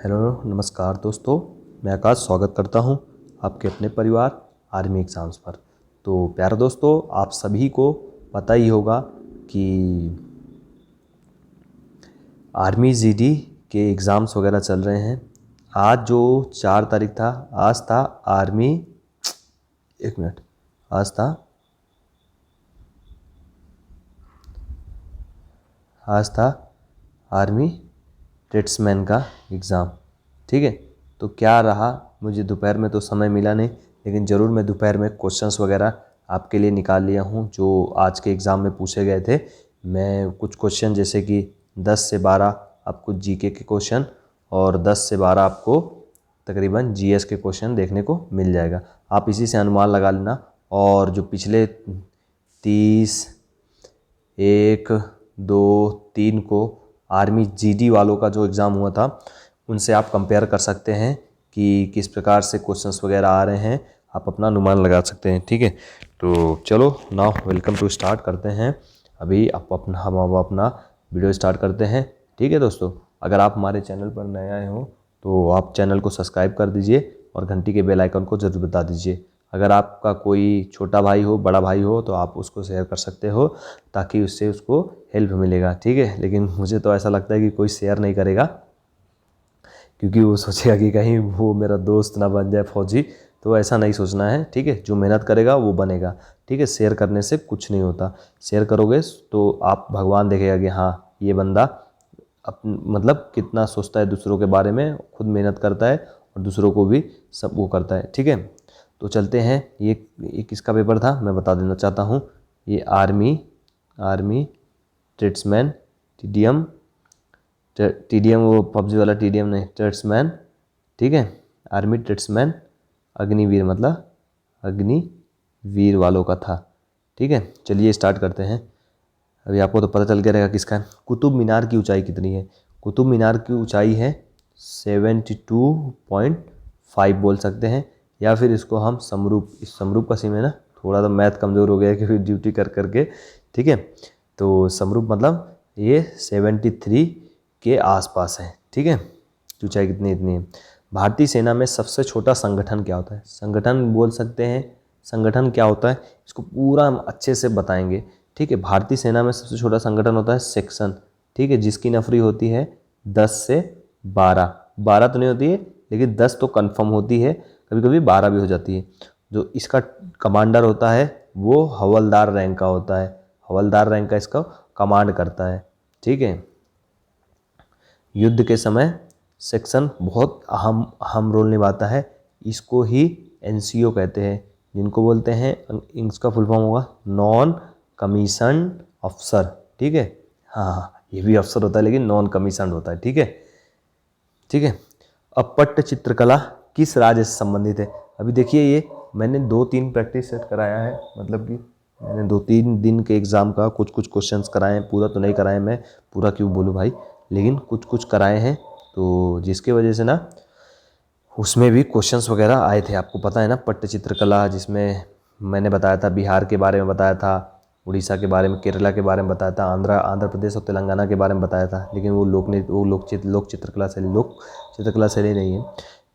Hello नमस्कार दोस्तों, मैं आकाश स्वागत करता हूं आपके अपने परिवार आर्मी एग्ज़ाम्स पर। तो प्यारे दोस्तों, आप सभी को पता ही होगा कि आर्मी जीडी के एग्ज़ाम्स वगैरह चल रहे हैं। आज जो 4 तारीख था, आज था आर्मी, एक मिनट, आज था आर्मी ट्रेड्समैन का एग्ज़ाम। ठीक है, तो क्या रहा, मुझे दोपहर में तो समय मिला नहीं, लेकिन ज़रूर मैं दोपहर में क्वेश्चंस वगैरह आपके लिए निकाल लिया हूँ जो आज के एग्ज़ाम में पूछे गए थे। मैं कुछ क्वेश्चन जैसे कि 10 से 12 आपको जीके के क्वेश्चन और 10 से 12 आपको तकरीबन जीएस के क्वेश्चन देखने को मिल जाएगा। आप इसी से अनुमान लगा लेना। और जो पिछले 30, 1, 2, 3 को आर्मी जीडी वालों का जो एग्ज़ाम हुआ था, उनसे आप कंपेयर कर सकते हैं कि किस प्रकार से क्वेश्चंस वगैरह आ रहे हैं। आप अपना अनुमान लगा सकते हैं। ठीक है, तो चलो नाउ वेलकम टू स्टार्ट करते हैं। अभी हम अपना वीडियो स्टार्ट करते हैं। ठीक है दोस्तों, अगर आप हमारे चैनल पर नए आए हो तो आप चैनल को सब्सक्राइब कर दीजिए और घंटी के बेल आइकन को ज़रूर बता दीजिए। अगर आपका कोई छोटा भाई हो, बड़ा भाई हो, तो आप उसको शेयर कर सकते हो ताकि उससे उसको हेल्प मिलेगा। ठीक है, लेकिन मुझे तो ऐसा लगता है कि कोई शेयर नहीं करेगा, क्योंकि वो सोचेगा कि कहीं वो मेरा दोस्त ना बन जाए फौजी। तो ऐसा नहीं सोचना है। ठीक है, जो मेहनत करेगा वो बनेगा। ठीक है, शेयर करने से कुछ नहीं होता। शेयर करोगे तो आप भगवान देखेगा कि हाँ, ये बंदा मतलब कितना सोचता है दूसरों के बारे में, खुद मेहनत करता है और दूसरों को भी सब वो करता है। ठीक है, तो चलते हैं। ये किसका पेपर था मैं बता देना चाहता हूँ। ये आर्मी ट्रेड्समैन टीडीएम, वो पबजी वाला टीडीएम नहीं, ट्रेड्समैन। ठीक है, आर्मी ट्रेड्समैन अग्निवीर, मतलब अग्निवीर वालों का था। ठीक है, चलिए स्टार्ट करते हैं। अभी आपको तो पता चल गया रहेगा किसका है। कुतुब मीनार की ऊंचाई कितनी है? कुतुब मीनार की ऊंचाई है 72.5 बोल सकते हैं, या फिर इसको हम समरूप, इस समरूप का सीन है ना, थोड़ा तो मैथ कमज़ोर हो गया है क्योंकि ड्यूटी कर करके। ठीक है, तो समरूप मतलब ये 73 के आसपास है। ठीक है, ऊंचाई कितनी इतनी है। भारतीय सेना में सबसे छोटा संगठन क्या होता है? संगठन बोल सकते हैं, संगठन क्या होता है इसको पूरा हम अच्छे से बताएंगे। ठीक है, भारतीय सेना में सबसे छोटा संगठन होता है सेक्शन। ठीक है, जिसकी नफरी होती है 10 से 12। 12 तो नहीं होती है, लेकिन 10 तो कंफर्म होती है, कभी कभी 12 भी हो जाती है। जो इसका कमांडर होता है वो हवलदार रैंक का होता है। हवलदार रैंक का इसका कमांड करता है। ठीक है, युद्ध के समय सेक्शन बहुत अहम रोल निभाता है। इसको ही एनसीओ कहते हैं, जिनको बोलते हैं, इसका फुल फॉर्म होगा नॉन कमीशन्ड अफसर। ठीक है, हाँ, ये भी अफसर होता है लेकिन नॉन कमीशन्ड होता है। ठीक है, ठीक है। अब पट्ट चित्रकला किस राज्य से संबंधित है? अभी देखिए, ये मैंने 2-3 प्रैक्टिस सेट कराया है, मतलब कि मैंने 2-3 दिन के एग्ज़ाम का कुछ कुछ क्वेश्चंस कराए हैं। पूरा तो नहीं कराए, मैं पूरा क्यों बोलूँ भाई, लेकिन कुछ कुछ कराए हैं, तो जिसके वजह से ना उसमें भी क्वेश्चंस वगैरह आए थे। आपको पता है ना, पट्ट चित्रकला, जिसमें मैंने बताया था बिहार के बारे में बताया था, उड़ीसा के बारे में, केरला के बारे में बताया था, आंध्र प्रदेश और तेलंगाना के बारे में बताया था, लेकिन वो लोक चित्रकला शैली नहीं है।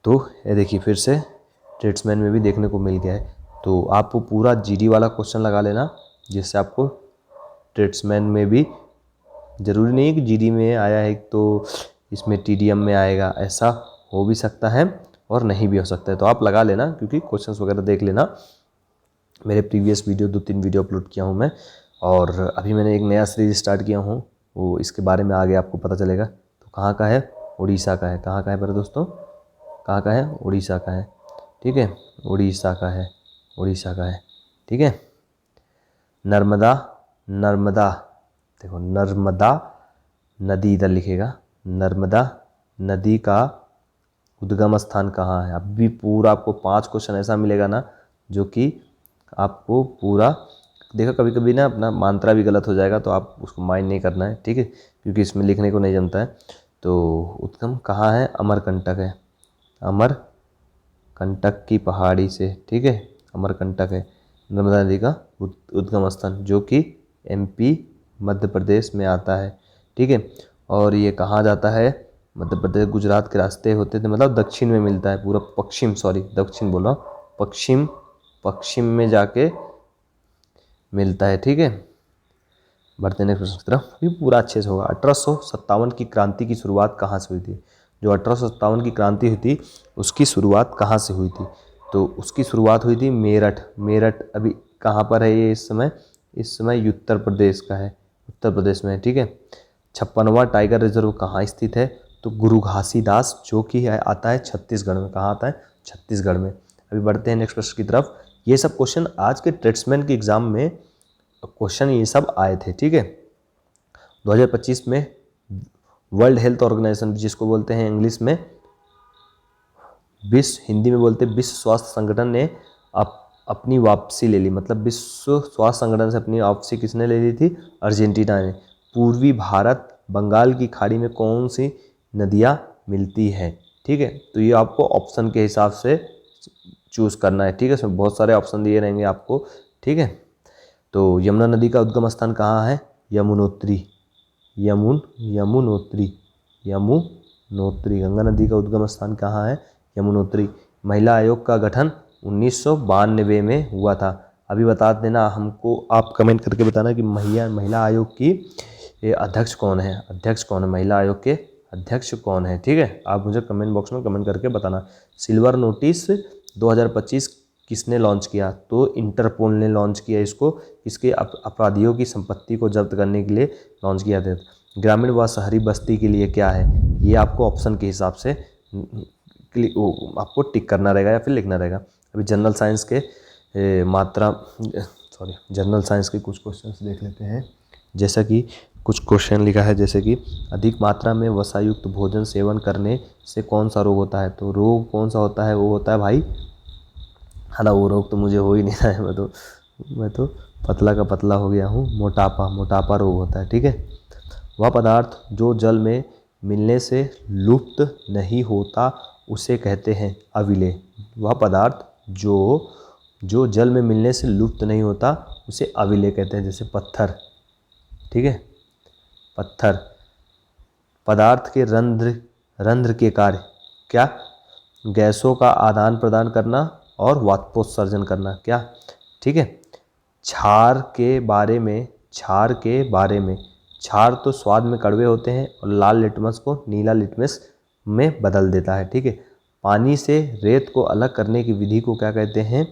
तो ये देखिए, फिर से ट्रेड्समैन में भी देखने को मिल गया है। तो आप वो पूरा जीडी वाला क्वेश्चन लगा लेना, जिससे आपको ट्रेड्समैन में भी, ज़रूरी नहीं है कि जीडी में आया है तो इसमें टीडीएम में आएगा, ऐसा हो भी सकता है और नहीं भी हो सकता है। तो आप लगा लेना, क्योंकि क्वेश्चंस वगैरह देख लेना। मेरे प्रीवियस वीडियो 2-3 वीडियो अपलोड किया हूँ मैं, और अभी मैंने एक नया सीरीज स्टार्ट किया हूँ, वो इसके बारे में आगे आपको पता चलेगा। तो कहाँ का है? उड़ीसा का है। कहाँ का है मेरे दोस्तों? कहाँ का है? उड़ीसा का है। ठीक है, उड़ीसा का है, उड़ीसा का है। ठीक है, नर्मदा, नर्मदा, देखो नर्मदा नदी इधर लिखेगा। नर्मदा नदी का उद्गम स्थान कहाँ है? अब भी पूरा आपको 5 क्वेश्चन ऐसा मिलेगा ना, जो कि आपको पूरा, देखो कभी कभी ना अपना मात्रा भी गलत हो जाएगा, तो आप उसको माइंड नहीं करना है। ठीक है, क्योंकि इसमें लिखने को नहीं जमता है। तो उद्गम कहाँ है? अमरकंटक है, अमरकंटक की पहाड़ी से। ठीक है, अमरकंटक है नर्मदा नदी का उद्गम स्थान, जो कि एमपी मध्य प्रदेश में आता है। ठीक है, और ये कहाँ जाता है? मध्य प्रदेश गुजरात के रास्ते होते थे, मतलब दक्षिण में मिलता है पूरा, पश्चिम, सॉरी दक्षिण बोला, पश्चिम, पश्चिम में जाके मिलता है, ठीक है। बढ़ते हैं नेक्स्ट प्रश्न की तरफ, ये पूरा अच्छे से होगा। 1857 की क्रांति की शुरुआत कहाँ से हुई थी? जो 1857 की क्रांति हुई थी उसकी शुरुआत कहाँ से हुई थी? तो उसकी शुरुआत हुई थी मेरठ। मेरठ अभी कहाँ पर है ये इस समय? इस समय उत्तर प्रदेश का है, उत्तर प्रदेश में है, ठीक है। 56वां टाइगर रिजर्व कहाँ स्थित है? तो गुरु घासीदास, जो कि है आता है छत्तीसगढ़ में। कहाँ आता है? छत्तीसगढ़ में। अभी बढ़ते हैं नेक्स्ट प्रश्न की तरफ। ये सब क्वेश्चन आज के ट्रेड्समैन के एग्जाम में क्वेश्चन ये सब आए थे, ठीक है। 2025 में वर्ल्ड हेल्थ ऑर्गेनाइजेशन, जिसको बोलते हैं इंग्लिश में विश्व, हिंदी में बोलते हैं विश्व स्वास्थ्य संगठन ने अपनी वापसी ले ली। मतलब विश्व स्वास्थ्य संगठन से अपनी वापसी किसने ले ली थी? अर्जेंटीना ने। पूर्वी भारत, बंगाल की खाड़ी में कौन सी नदियाँ मिलती हैं? ठीक है, तो ये आपको ऑप्शन के हिसाब से चूज़ करना है, ठीक है। इसमें बहुत सारे ऑप्शन दिए रहेंगे आपको, ठीक है। तो यमुना नदी का उद्गम स्थान कहाँ है? यमुनोत्री, यमुनोत्री, यमुनोत्री। गंगा नदी का उद्गम स्थान कहाँ है? यमुनोत्री। महिला आयोग का गठन 1992 में हुआ था। अभी बता देना हमको, आप कमेंट करके बताना कि महिला आयोग की अध्यक्ष कौन है? अध्यक्ष कौन है? महिला आयोग के अध्यक्ष कौन है? ठीक है, आप मुझे कमेंट बॉक्स में कमेंट करके बताना। सिल्वर नोटिस 2025 किसने लॉन्च किया? तो इंटरपोल ने लॉन्च किया इसको। इसके अपराधियों की संपत्ति को जब्त करने के लिए लॉन्च किया था। ग्रामीण व शहरी बस्ती के लिए क्या है? ये आपको ऑप्शन के हिसाब से आपको टिक करना रहेगा या फिर लिखना रहेगा। अभी जनरल साइंस के जनरल साइंस के कुछ क्वेश्चंस देख लेते हैं। जैसा कि कुछ क्वेश्चन लिखा है, जैसे कि अधिक मात्रा में वसायुक्त भोजन सेवन करने से कौन सा रोग होता है? तो रोग कौन सा होता है? वो होता है भाई, हालांकि वो रोग तो मुझे हो ही नहीं रहा है, मैं तो पतला का पतला हो गया हूँ। मोटापा रोग होता है, ठीक है। वह पदार्थ जो जल में मिलने से लुप्त नहीं होता उसे कहते हैं अविलेय। वह पदार्थ जो जल में मिलने से लुप्त नहीं होता उसे अविलेय कहते हैं। जैसे पत्थर, ठीक है, पत्थर। पदार्थ के रंध्र के कार्य क्या? गैसों का आदान प्रदान करना और वाष्पोत्सर्जन करना, क्या? ठीक है। क्षार के बारे में, क्षार तो स्वाद में कड़वे होते हैं और लाल लिटमस को नीला लिटमस में बदल देता है, ठीक है। पानी से रेत को अलग करने की विधि को क्या कहते हैं?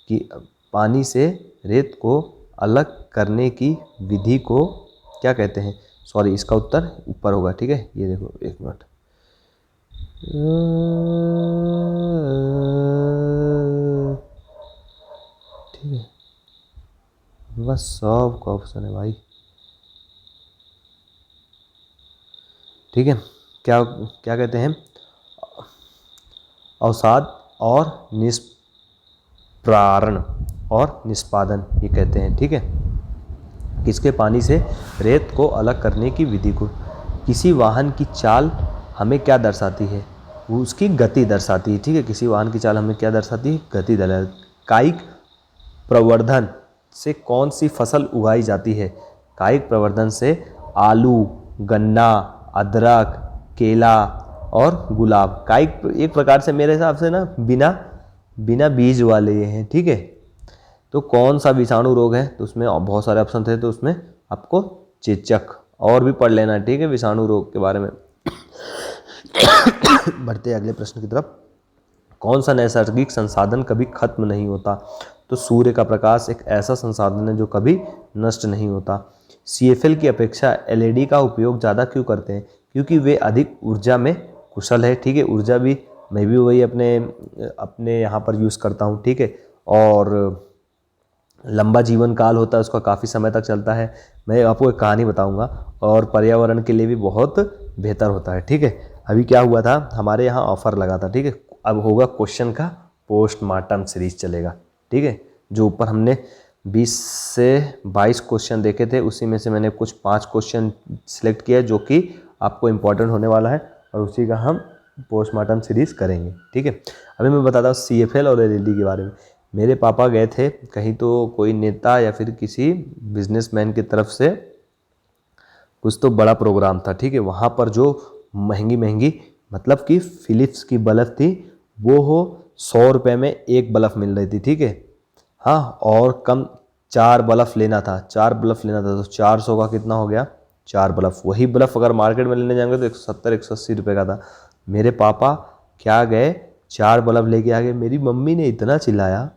कि पानी से रेत को अलग करने की विधि को क्या कहते हैं? सॉरी, इसका उत्तर ऊपर होगा, ठीक है। ये देखो, एक मिनट, ठीक है, बस सब का ऑप्शन है भाई, ठीक है। क्या कहते हैं? अवसाद और निष्प्रारण और निष्पादन, ये कहते हैं, ठीक है। किसके? पानी से रेत को अलग करने की विधि को। किसी वाहन की चाल हमें क्या दर्शाती है? वो उसकी गति दर्शाती है, ठीक है। किसी वाहन की चाल हमें क्या दर्शाती है? गति दर्शाती है। कायिक प्रवर्धन से कौन सी फसल उगाई जाती है? कायिक प्रवर्धन से आलू, गन्ना, अदरक, केला और गुलाब। कायिक एक प्रकार से मेरे हिसाब से ना बिना बीज वाले ये हैं, ठीक है। तो कौन सा विषाणु रोग है? तो उसमें बहुत सारे ऑप्शन थे, तो उसमें आपको चेचक और भी पढ़ लेना है, ठीक है, विषाणु रोग के बारे में। बढ़ते अगले प्रश्न की तरफ। कौन सा नैसर्गिक संसाधन कभी खत्म नहीं होता? तो सूर्य का प्रकाश एक ऐसा संसाधन है जो कभी नष्ट नहीं होता। CFL की अपेक्षा LED का उपयोग ज़्यादा क्यों करते हैं? क्योंकि वे अधिक ऊर्जा में कुशल है, ठीक है। ऊर्जा भी मैं भी वही अपने यहाँ पर यूज़ करता हूँ, ठीक है। और लंबा जीवन काल होता है उसका, काफ़ी समय तक चलता है। मैं आपको एक कहानी बताऊंगा, और पर्यावरण के लिए भी बहुत बेहतर होता है, ठीक है। अभी क्या हुआ था, हमारे यहाँ ऑफर लगा था, ठीक है। अब होगा क्वेश्चन का पोस्टमार्टम सीरीज चलेगा, ठीक है। जो ऊपर हमने 20 से 22 क्वेश्चन देखे थे, उसी में से मैंने कुछ 5 क्वेश्चन सिलेक्ट किया जो कि आपको इम्पोर्टेंट होने वाला है, और उसी का हम पोस्टमार्टम सीरीज करेंगे, ठीक है। अभी मैं बताता हूँ CFL और LED के बारे में। मेरे पापा गए थे कहीं, तो कोई नेता या फिर किसी बिजनेसमैन की तरफ से कुछ तो बड़ा प्रोग्राम था, ठीक है। वहाँ पर जो महंगी महंगी, मतलब कि फिलिप्स की बल्ब थी, वो हो 100 रुपये में एक बल्ब मिल रही थी, ठीक है। हाँ, और कम 4 बल्ब लेना था, 4 बल्ब लेना था, तो 400 का कितना हो गया, 4 बल्ब। वही बल्ब अगर मार्केट में लेने जाएंगे तो 170-180 रुपये का था। मेरे पापा क्या गए, 4 बल्ब लेके आ गए। मेरी मम्मी ने इतना चिल्लाया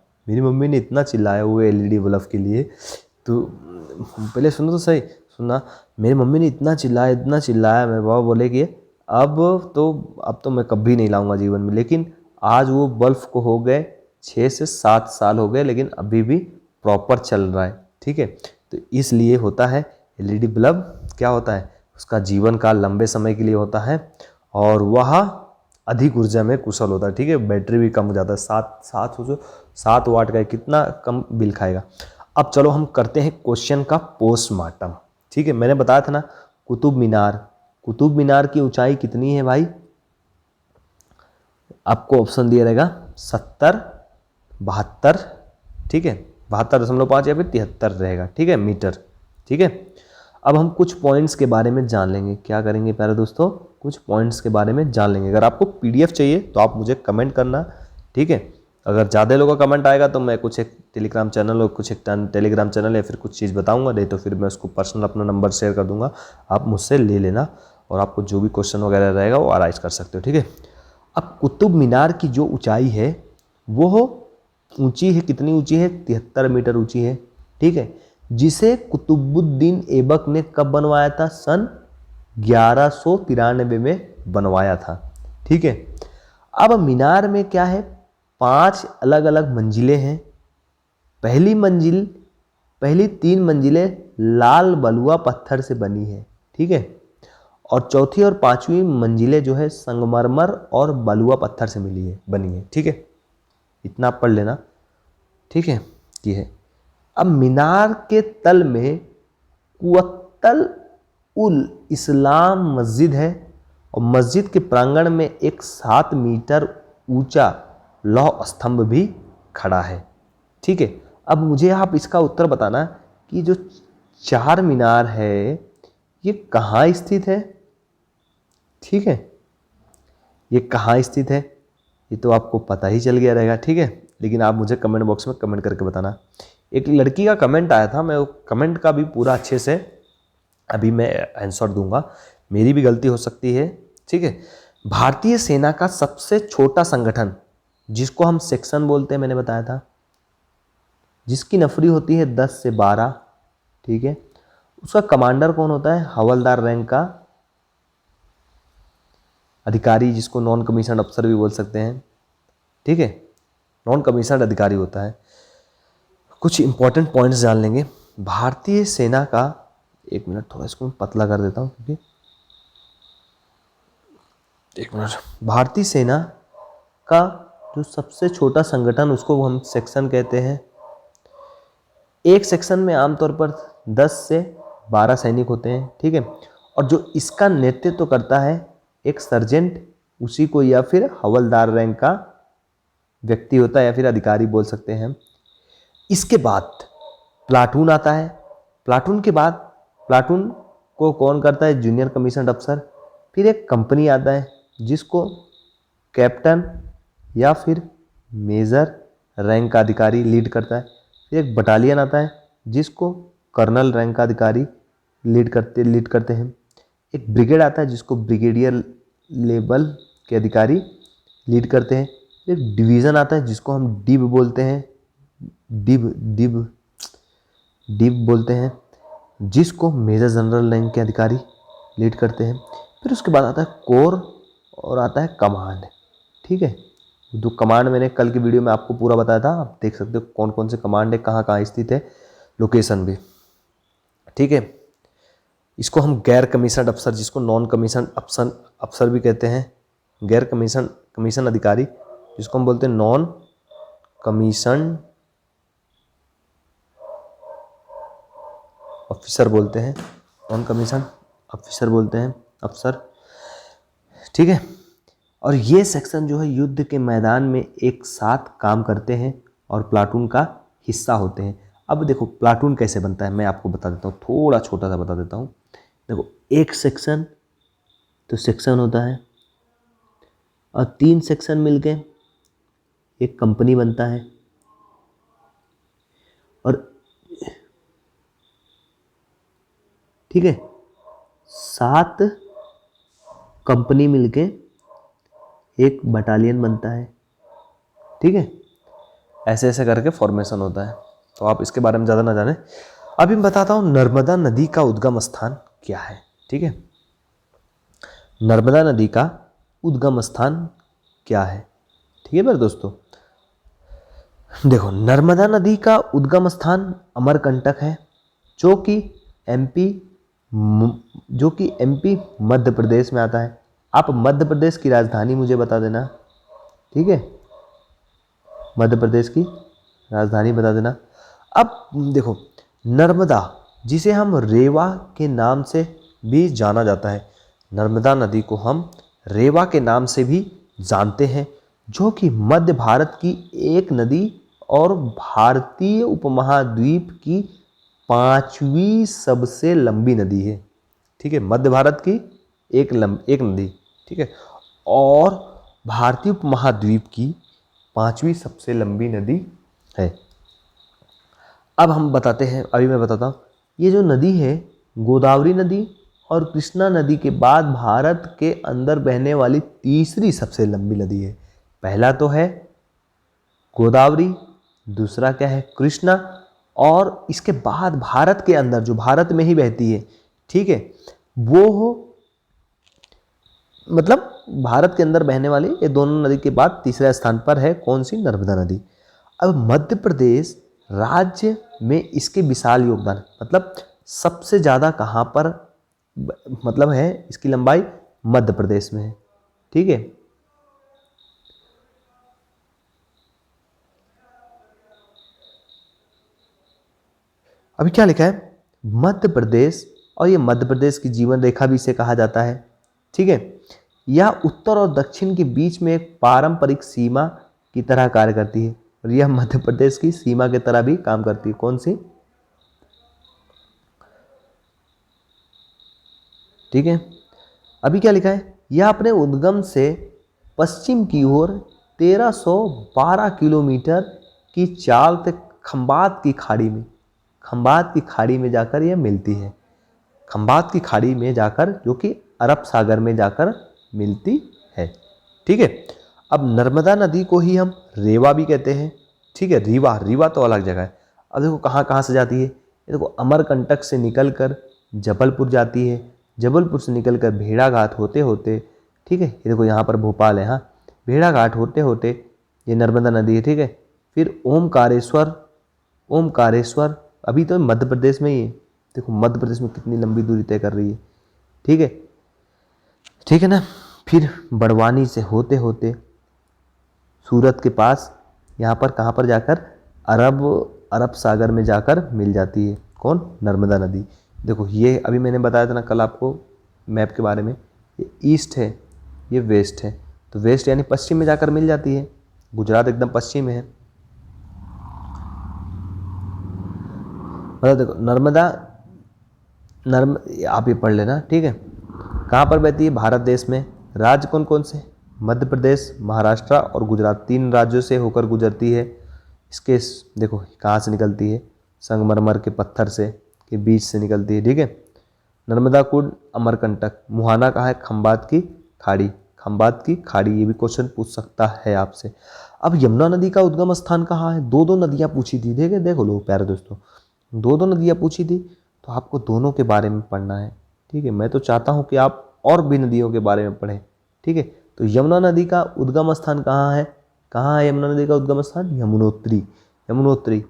वो एलईडी बल्ब के लिए। तो पहले सुनो तो सही, सुनना। मेरी मम्मी ने इतना चिल्लाया, मेरे पापा बोले कि अब तो मैं कभी नहीं लाऊंगा जीवन में। लेकिन आज वो बल्ब को हो गए 6 से 7 साल हो गए, लेकिन अभी भी प्रॉपर चल रहा है, ठीक है। तो इसलिए होता है एलईडी बल्ब, क्या होता है, उसका जीवन काल लंबे समय के लिए होता है और वह अधिक ऊर्जा में कुशल होता है, ठीक है। बैटरी भी कम हो जाता है, 7 वाट का है, कितना कम बिल खाएगा। अब चलो हम करते हैं क्वेश्चन का पोस्टमार्टम, ठीक है। मैंने बताया था ना, कुतुब मीनार की ऊंचाई कितनी है भाई, आपको ऑप्शन दिया रहेगा 70, 72, ठीक है, 72.5 या फिर 73 रहेगा, ठीक है, मीटर, ठीक है। अब हम कुछ पॉइंट्स के बारे में जान लेंगे। क्या करेंगे प्यारे दोस्तों, कुछ पॉइंट्स के बारे में जान लेंगे। अगर आपको पीडीएफ चाहिए तो आप मुझे कमेंट करना, ठीक है। अगर ज़्यादा लोगों का कमेंट आएगा तो मैं कुछ एक टेलीग्राम चैनल और कुछ एक टेलीग्राम चैनल या फिर कुछ चीज़ बताऊंगा, नहीं तो फिर मैं उसको पर्सनल अपना नंबर शेयर कर दूंगा, आप मुझसे ले लेना और आपको जो भी क्वेश्चन वगैरह रहेगा वो अराइज कर सकते हो, ठीक है। अब कुतुब मीनार की जो ऊंचाई है वो ऊंची है, कितनी ऊंची है, 73 मीटर ऊंची है, ठीक है। जिसे कुतुबुद्दीन ऐबक ने कब बनवाया था, सन 1193 में बनवाया था, ठीक है। अब मीनार में क्या है, 5 अलग अलग मंजिलें हैं। पहली 3 मंजिलें लाल बलुआ पत्थर से बनी है, ठीक है। और चौथी और 5वीं मंजिलें जो है संगमरमर और बलुआ पत्थर से बनी है, ठीक है। इतना आप पढ़ लेना, ठीक है, ये है। अब मीनार के तल में कुअत्तल उल इस्लाम मस्जिद है और मस्जिद के प्रांगण में एक 7 मीटर ऊंचा लौह स्तंभ भी खड़ा है, ठीक है। अब मुझे आप इसका उत्तर बताना कि जो 4 मीनार है ये कहाँ स्थित है, ठीक है। ये कहाँ स्थित है ये तो आपको पता ही चल गया रहेगा, ठीक है। लेकिन आप मुझे कमेंट बॉक्स में कमेंट करके बताना। एक लड़की का कमेंट आया था, मैं वो कमेंट का भी पूरा अच्छे से अभी मैं आंसर दूंगा, मेरी भी गलती हो सकती है, ठीक है। भारतीय सेना का सबसे छोटा संगठन जिसको हम सेक्शन बोलते हैं, मैंने बताया था, जिसकी नफरी होती है 10 से 12, ठीक है। उसका कमांडर कौन होता है, हवलदार रैंक का अधिकारी, जिसको नॉन कमीशन अफसर भी बोल सकते हैं, ठीक है। नॉन कमीशन अधिकारी होता है। कुछ इंपॉर्टेंट पॉइंट्स जान लेंगे भारतीय सेना का। एक मिनट, थोड़ा इसको मैं पतला कर देता हूँ क्योंकि एक मिनट। भारतीय सेना का जो सबसे छोटा संगठन उसको हम सेक्शन कहते हैं। एक सेक्शन में आमतौर पर 10 से 12 सैनिक होते हैं, ठीक है। और जो इसका नेतृत्व करता है एक सर्जेंट, उसी को या फिर हवलदार रैंक का व्यक्ति होता है या फिर अधिकारी बोल सकते हैं। इसके बाद प्लाटून आता है। प्लाटून के बाद प्लाटून को कौन करता है, जूनियर कमीशन अफसर। फिर एक कंपनी आता है जिसको कैप्टन या फिर मेजर रैंक का अधिकारी लीड करता है। फिर एक बटालियन आता है जिसको कर्नल रैंक का अधिकारी लीड करते हैं। एक ब्रिगेड आता है जिसको ब्रिगेडियर लेवल के अधिकारी लीड करते हैं। एक डिवीज़न आता है जिसको हम डिब बोलते हैं, डिब बोलते हैं, जिसको मेजर जनरल रैंक के अधिकारी लीड करते हैं। फिर उसके बाद आता है कोर और आता है कमांड, ठीक है। जो कमांड मैंने कल की वीडियो में आपको पूरा बताया था, आप देख सकते हो कौन कौन से कमांड है, कहाँ कहाँ स्थित है, लोकेशन भी, ठीक है। इसको हम गैर कमीशन अफसर, जिसको नॉन कमीशन अफसर भी कहते हैं, गैर कमीशन अधिकारी जिसको हम बोलते हैं नॉन कमीशन ऑफिसर बोलते हैं, नॉन कमीशन ऑफिसर बोलते हैं, अफसर, ठीक है। और ये सेक्शन जो है युद्ध के मैदान में एक साथ काम करते हैं और प्लाटून का हिस्सा होते हैं। अब देखो प्लाटून कैसे बनता है मैं आपको बता देता हूँ, थोड़ा छोटा सा बता देता हूँ। देखो एक सेक्शन तो सेक्शन होता है, और 3 सेक्शन मिलके एक कंपनी बनता है, और ठीक है 7 कंपनी मिलके एक बटालियन बनता है। ठीक है, ऐसे ऐसे करके फॉर्मेशन होता है। तो आप इसके बारे में ज़्यादा ना जाने। अभी मैं बताता हूँ नर्मदा नदी का उद्गम स्थान क्या है। ठीक है, नर्मदा नदी का उद्गम स्थान क्या है। ठीक है मेरे दोस्तों, देखो नर्मदा नदी का उद्गम स्थान अमरकंटक है, जो कि एमपी मध्य प्रदेश में आता है। आप मध्य प्रदेश की राजधानी मुझे बता देना। ठीक है, मध्य प्रदेश की राजधानी बता देना। अब देखो नर्मदा, जिसे हम रेवा के नाम से भी जाना जाता है, नर्मदा नदी को हम रेवा के नाम से भी जानते हैं, जो कि मध्य भारत की एक नदी और भारतीय उपमहाद्वीप की 5वीं सबसे लंबी नदी है। ठीक है, मध्य भारत की एक नदी, ठीक है, और भारतीय उपमहाद्वीप की 5वीं सबसे लंबी नदी है। अब हम बताते हैं, अभी मैं बताता हूँ, ये जो नदी है गोदावरी नदी और कृष्णा नदी के बाद भारत के अंदर बहने वाली तीसरी सबसे लंबी नदी है। पहला तो है गोदावरी, दूसरा क्या है कृष्णा, और इसके बाद भारत के अंदर जो भारत में ही बहती है, ठीक है, वो हो मतलब भारत के अंदर बहने वाली ये दोनों नदी के बाद तीसरे स्थान पर है कौन सी, नर्मदा नदी। अब मध्य प्रदेश राज्य में इसके विशाल योगदान, मतलब सबसे ज़्यादा कहाँ पर मतलब है इसकी लंबाई, मध्य प्रदेश में है। ठीक है, अभी क्या लिखा है, मध्य प्रदेश, और ये मध्य प्रदेश की जीवन रेखा भी इसे कहा जाता है। ठीक है, यह उत्तर और दक्षिण के बीच में एक पारंपरिक सीमा की तरह कार्य करती है, और यह मध्य प्रदेश की सीमा की तरह भी काम करती है। कौन सी, ठीक है, अभी क्या लिखा है, यह अपने उद्गम से पश्चिम की ओर 1312 किलोमीटर की चाल से खंबात की खाड़ी में जाकर यह मिलती है। खंबात की खाड़ी में जाकर, जो कि अरब सागर में जाकर मिलती है। ठीक है, अब नर्मदा नदी को ही हम रेवा भी कहते हैं। ठीक है, रीवा तो अलग जगह है। अब देखो कहाँ कहाँ से जाती है, ये देखो अमरकंटक से निकलकर जबलपुर जाती है, जबलपुर से निकलकर भेड़ाघाट होते होते, ठीक है, ये देखो यहाँ पर भोपाल है, हाँ, भेड़ाघाट होते होते ये नर्मदा नदी है। ठीक है, फिर ओमकारेश्वर अभी तो मध्य प्रदेश में ही है। देखो मध्य प्रदेश में कितनी लंबी दूरी तय कर रही है। ठीक है ना, फिर बड़वानी से होते होते सूरत के पास यहाँ पर कहाँ पर जाकर अरब सागर में जाकर मिल जाती है कौन, नर्मदा नदी। देखो ये अभी मैंने बताया था ना कल आपको मैप के बारे में, ये ईस्ट है, ये वेस्ट है, तो वेस्ट यानी पश्चिम में जाकर मिल जाती है। गुजरात एकदम पश्चिम में है। मतलब देखो आप ये पढ़ लेना। ठीक है, कहाँ पर बहती है, भारत देश में। राज्य कौन कौन से, मध्य प्रदेश, महाराष्ट्र और गुजरात, 3 राज्यों से होकर गुजरती है। इसके देखो कहाँ से निकलती है, संगमरमर के पत्थर से के बीच से निकलती है। ठीक है, नर्मदा कुंड, अमरकंटक, मुहाना कहाँ है, खंबात की खाड़ी, ये भी क्वेश्चन पूछ सकता है आपसे। अब यमुना नदी का उद्गम स्थान कहाँ है, दो नदियाँ पूछी थी। देखो लो प्यारे दोस्तों, दो नदियाँ पूछी थी, तो आपको दोनों के बारे में पढ़ना है। ठीक है, मैं तो चाहता हूँ कि आप और भी नदियों के बारे में पढ़ें। ठीक है, तो यमुना नदी का उद्गम स्थान कहाँ है यमुना नदी का उद्गम स्थान, यमुनोत्री।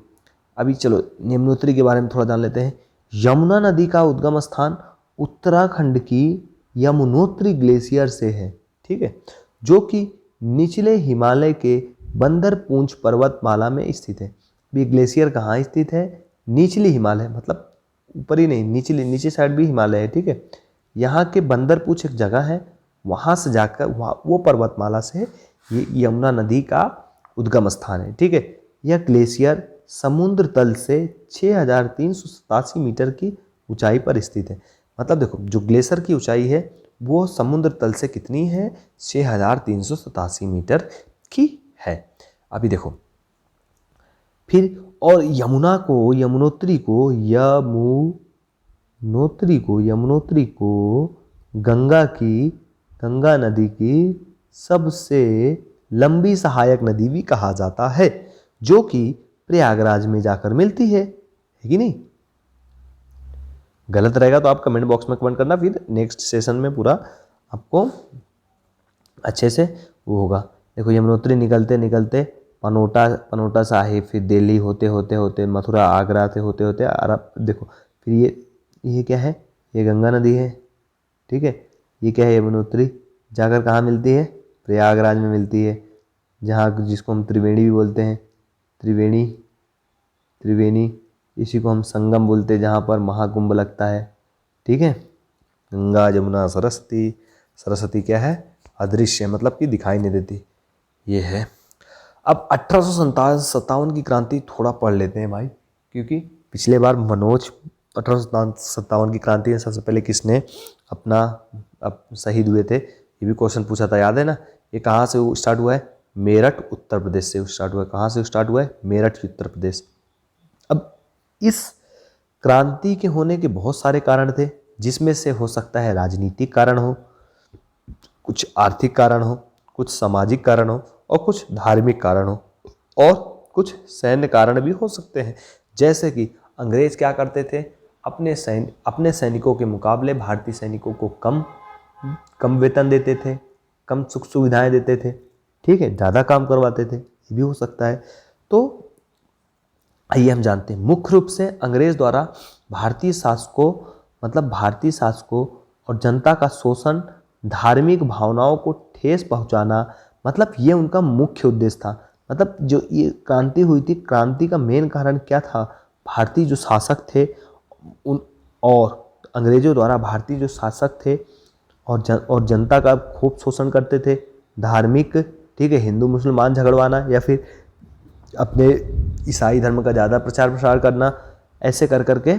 अभी चलो यमुनोत्री के बारे में थोड़ा जान लेते हैं। यमुना नदी का उद्गम स्थान उत्तराखंड की यमुनोत्री ग्लेशियर से है। ठीक है, जो कि निचले हिमालय के बंदरपूंछ पर्वतमाला में स्थित है। ये ग्लेशियर कहाँ स्थित है, निचली हिमालय, मतलब ऊपर ही नहीं, नीचे साइड भी हिमालय है। ठीक है, यहाँ के बंदरपूंछ एक जगह है, वहाँ से जाकर वो पर्वतमाला से ये यमुना नदी का उद्गम स्थान है। ठीक है, यह ग्लेशियर समुद्र तल से 6387 मीटर की ऊंचाई पर स्थित है। मतलब देखो जो ग्लेशियर की ऊंचाई है वो समुद्र तल से कितनी है, 6387 मीटर की है। अभी देखो फिर, और यमुनोत्री को गंगा नदी की सबसे लंबी सहायक नदी भी कहा जाता है, जो कि प्रयागराज में जाकर मिलती है कि नहीं? गलत रहेगा तो आप कमेंट बॉक्स में कमेंट करना, फिर नेक्स्ट सेशन में पूरा आपको अच्छे से वो होगा। देखो यमुनोत्री निकलते निकलते पनोटा साहिब, फिर दिल्ली होते होते मथुरा, आगरा से होते होते अरब, देखो फिर ये क्या है, ये गंगा नदी है, ठीक है। ये क्या है, यमुनोत्री, जाकर कहाँ मिलती है, प्रयागराज में मिलती है, जहाँ जिसको हम त्रिवेणी भी बोलते हैं, त्रिवेणी, इसी को हम संगम बोलते हैं, जहाँ पर महाकुंभ लगता है, ठीक है। गंगा जमुना सरस्वती क्या है, अदृश्य, मतलब कि दिखाई नहीं देती, ये है। अब 1857 की क्रांति थोड़ा पढ़ लेते हैं भाई, क्योंकि पिछले बार मनोज 1857 की क्रांति में सबसे पहले किसने शहीद हुए थे, ये भी क्वेश्चन पूछा था, याद है ना। ये कहाँ से स्टार्ट हुआ है, मेरठ उत्तर प्रदेश से स्टार्ट हुआ है। कहाँ से स्टार्ट हुआ है, मेरठ उत्तर प्रदेश। अब इस क्रांति के होने के बहुत सारे कारण थे, जिसमें से हो सकता है राजनीतिक कारण हो, कुछ आर्थिक कारण हो, कुछ सामाजिक कारण हो, और कुछ धार्मिक कारण हो, और कुछ सैन्य कारण भी हो सकते हैं। जैसे कि अंग्रेज क्या करते थे, अपने सैनिकों के मुकाबले भारतीय सैनिकों को कम वेतन देते थे, कम सुख सुविधाएं देते थे, ठीक है, ज़्यादा काम करवाते थे, ये भी हो सकता है। तो आइए हम जानते हैं, मुख्य रूप से अंग्रेज द्वारा भारतीय शासकों और जनता का शोषण, धार्मिक भावनाओं को ठेस पहुंचाना, मतलब ये उनका मुख्य उद्देश्य था। मतलब जो ये क्रांति हुई थी, क्रांति का मेन कारण क्या था, भारतीय जो शासक थे और अंग्रेजों द्वारा भारतीय जो शासक थे और जनता का खूब शोषण करते थे, धार्मिक, ठीक है, हिंदू मुसलमान झगड़वाना, या फिर अपने ईसाई धर्म का ज़्यादा प्रचार प्रसार करना, ऐसे कर करके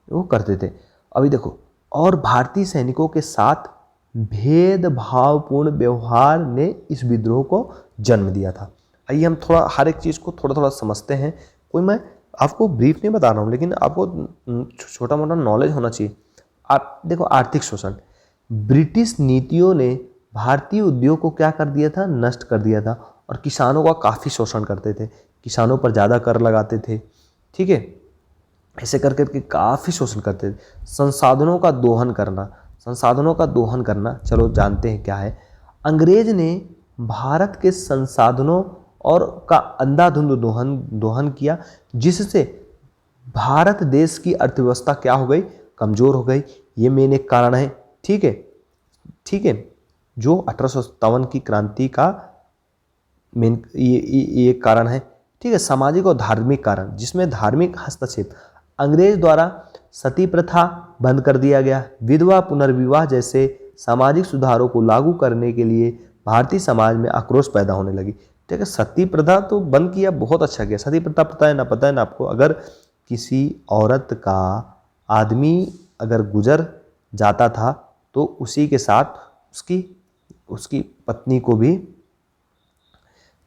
वो करते थे। अभी देखो, और भारतीय सैनिकों के साथ भेदभावपूर्ण व्यवहार ने इस विद्रोह को जन्म दिया था। आइए हम थोड़ा हर एक चीज़ को थोड़ा थोड़ा समझते हैं। कोई मैं आपको ब्रीफ नहीं बता रहा हूँ, लेकिन आपको छोटा मोटा नॉलेज होना चाहिए। आप देखो, आर्थिक शोषण, ब्रिटिश नीतियों ने भारतीय उद्योग को क्या कर दिया था, नष्ट कर दिया था, और किसानों का काफ़ी शोषण करते थे, किसानों पर ज़्यादा कर लगाते थे, ठीक है, ऐसे कर करके काफ़ी शोषण करते थे। संसाधनों का दोहन करना, चलो जानते हैं क्या है। अंग्रेज ने भारत के संसाधनों और का अंधाधुंध दोहन किया, जिससे भारत देश की अर्थव्यवस्था क्या हो गई, कमज़ोर हो गई। ये मेन एक कारण है, ठीक है, जो 1857 की क्रांति का मेन ये एक कारण है, ठीक है। सामाजिक और धार्मिक कारण, जिसमें धार्मिक हस्तक्षेप, अंग्रेज द्वारा सती प्रथा बंद कर दिया गया, विधवा पुनर्विवाह जैसे सामाजिक सुधारों को लागू करने के लिए भारतीय समाज में आक्रोश पैदा होने लगी, ठीक है। सती प्रथा तो बंद किया, बहुत अच्छा किया। सती प्रथा पता है ना आपको, अगर किसी औरत का आदमी अगर गुजर जाता था तो उसी के साथ उसकी पत्नी को भी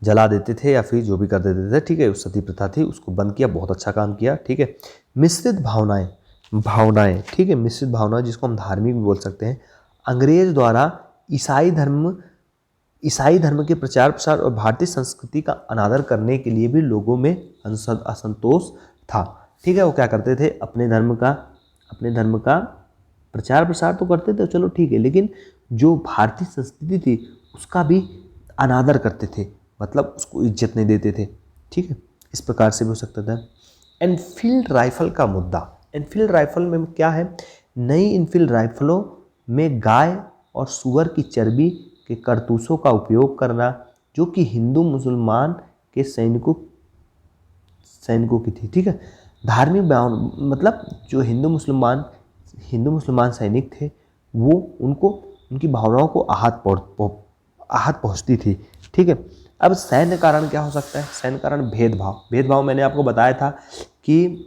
जला देते थे, या फिर जो भी कर देते थे, ठीक है। उस सती प्रथा थी, उसको बंद किया, बहुत अच्छा काम किया, ठीक है। मिश्रित भावनाएं, ठीक है, मिश्रित भावनाएं, जिसको हम धार्मिक भी बोल सकते हैं। अंग्रेज द्वारा ईसाई धर्म के प्रचार प्रसार और भारतीय संस्कृति का अनादर करने के लिए भी लोगों में असंतोष था, ठीक है। वो क्या करते थे, अपने धर्म का प्रचार प्रसार तो करते थे, चलो ठीक है, लेकिन जो भारतीय संस्कृति थी उसका भी अनादर करते थे, मतलब उसको इज्जत नहीं देते थे, ठीक है। इस प्रकार से भी हो सकता था। एनफील्ड राइफल का मुद्दा, एनफील्ड राइफल में क्या है, नई एनफील्ड राइफलों में गाय और सुअर की चर्बी के कारतूसों का उपयोग करना, जो कि हिंदू मुसलमान के सैनिकों की थी, ठीक है। धार्मिक मतलब जो हिंदू मुसलमान सैनिक थे, वो उनकी भावनाओं को आहत पहुंचती थी, ठीक है। अब सैन्य कारण क्या हो सकता है, सैन्य कारण भेदभाव मैंने आपको बताया था कि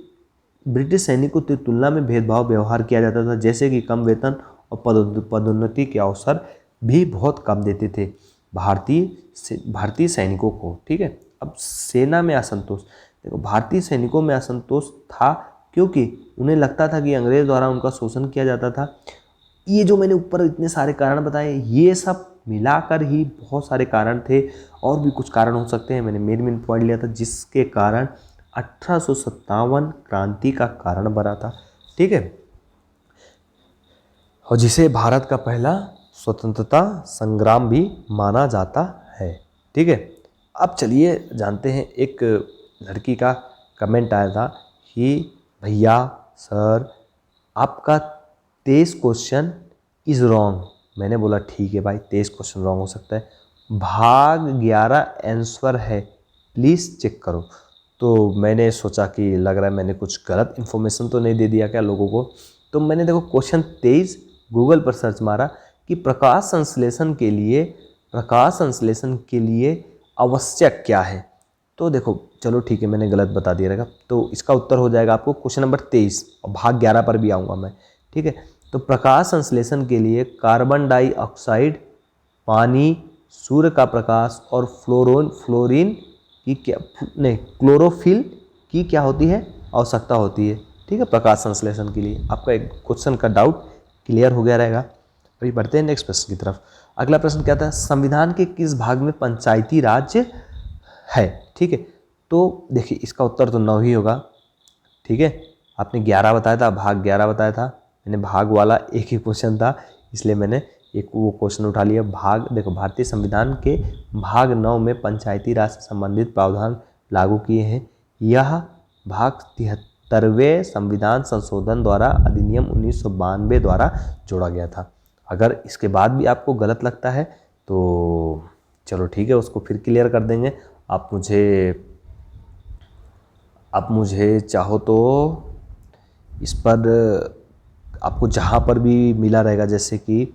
ब्रिटिश सैनिकों की तुलना में भेदभाव व्यवहार किया जाता था, जैसे कि कम वेतन और पदोन्नति के अवसर भी बहुत कम देते थे भारतीय सैनिकों को। ठीक है, अब सेना में असंतोष, देखो भारतीय सैनिकों में असंतोष था क्योंकि उन्हें लगता था कि अंग्रेज द्वारा उनका शोषण किया जाता था। ये जो मैंने ऊपर इतने सारे कारण बताए, ये सब मिलाकर ही बहुत सारे कारण थे, और भी कुछ कारण हो सकते हैं। मैंने मेन पॉइंट लिया था जिसके कारण 1857 क्रांति का कारण बना था। ठीक है, और जिसे भारत का पहला स्वतंत्रता संग्राम भी माना जाता है। ठीक है, अब चलिए जानते हैं, एक लड़की का कमेंट आया था कि भैया सर आपका 23 क्वेश्चन इज़ रॉन्ग। मैंने बोला ठीक है भाई, 23 क्वेश्चन रॉन्ग हो सकता है, भाग 11 आंसर है, प्लीज़ चेक करो। तो मैंने सोचा कि लग रहा है मैंने कुछ गलत इन्फॉर्मेशन तो नहीं दे दिया क्या लोगों को। तो मैंने देखो क्वेश्चन 23 गूगल पर सर्च मारा कि प्रकाश संश्लेषण के लिए आवश्यक क्या है। तो देखो चलो ठीक है, मैंने गलत बता दिया रहेगा, तो इसका उत्तर हो जाएगा आपको क्वेश्चन नंबर 23, और भाग 11 पर भी आऊँगा मैं। ठीक है, तो प्रकाश संश्लेषण के लिए कार्बन डाइऑक्साइड, पानी, सूर्य का प्रकाश और फ्लोरीन की क्या नहीं क्लोरोफिल की क्या होती है, आवश्यकता होती है। ठीक है, प्रकाश संश्लेषण के लिए आपका एक क्वेश्चन का डाउट क्लियर हो गया रहेगा। अभी बढ़ते हैं नेक्स्ट प्रश्न की तरफ। अगला प्रश्न क्या था, संविधान के किस भाग में पंचायती राज है। ठीक है, तो देखिए इसका उत्तर तो 9 ही होगा। ठीक है, आपने 11 बताया था, भाग 11 बताया था, मैंने भाग वाला एक ही क्वेश्चन था इसलिए मैंने एक वो क्वेश्चन उठा लिया। भाग देखो, भारतीय संविधान के भाग 9 में पंचायती राज से संबंधित प्रावधान लागू किए हैं। यह भाग 73वें संविधान संशोधन द्वारा अधिनियम 1992 द्वारा जोड़ा गया था। अगर इसके बाद भी आपको गलत लगता है तो चलो ठीक है, उसको फिर क्लियर कर देंगे। आप मुझे चाहो तो इस पर आपको जहाँ पर भी मिला रहेगा, जैसे कि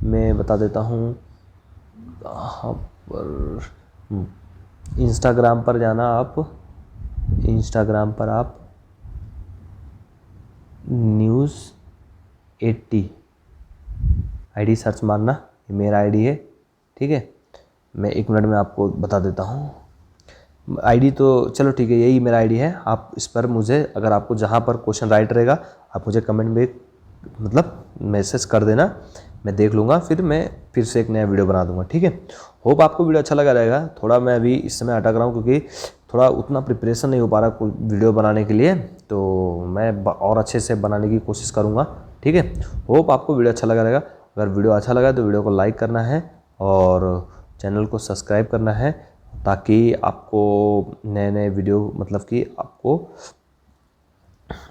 मैं बता देता हूँ कहाँ पर, इंस्टाग्राम पर जाना आप, इंस्टाग्राम पर आप न्यूज़ 80 आईडी सर्च मारना, ये मेरा आईडी है। ठीक है, मैं 1 मिनट में आपको बता देता हूँ आईडी, तो चलो ठीक है, यही मेरा आईडी है। आप इस पर मुझे, अगर आपको जहाँ पर क्वेश्चन राइट रहेगा आप मुझे कमेंट में मतलब मैसेज कर देना, मैं देख लूँगा, फिर मैं फिर से एक नया वीडियो बना दूँगा। ठीक है, होप आपको वीडियो अच्छा लगा रहेगा। थोड़ा मैं अभी इस समय अटक रहा हूँ क्योंकि थोड़ा उतना प्रिपरेशन नहीं हो पा रहा कोई वीडियो बनाने के लिए, तो मैं और अच्छे से बनाने की कोशिश करूँगा। ठीक है, होप आपको वीडियो अच्छा लगा रहेगा। अगर वीडियो अच्छा लगा तो वीडियो को लाइक करना है और चैनल को सब्सक्राइब करना है, ताकि आपको नए नए वीडियो मतलब कि आपको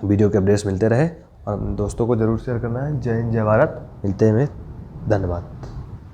वीडियो के अपडेट्स मिलते रहे, और दोस्तों को ज़रूर शेयर करना है। जय हिंद, जय भारत, मिलते हैं, धन्यवाद।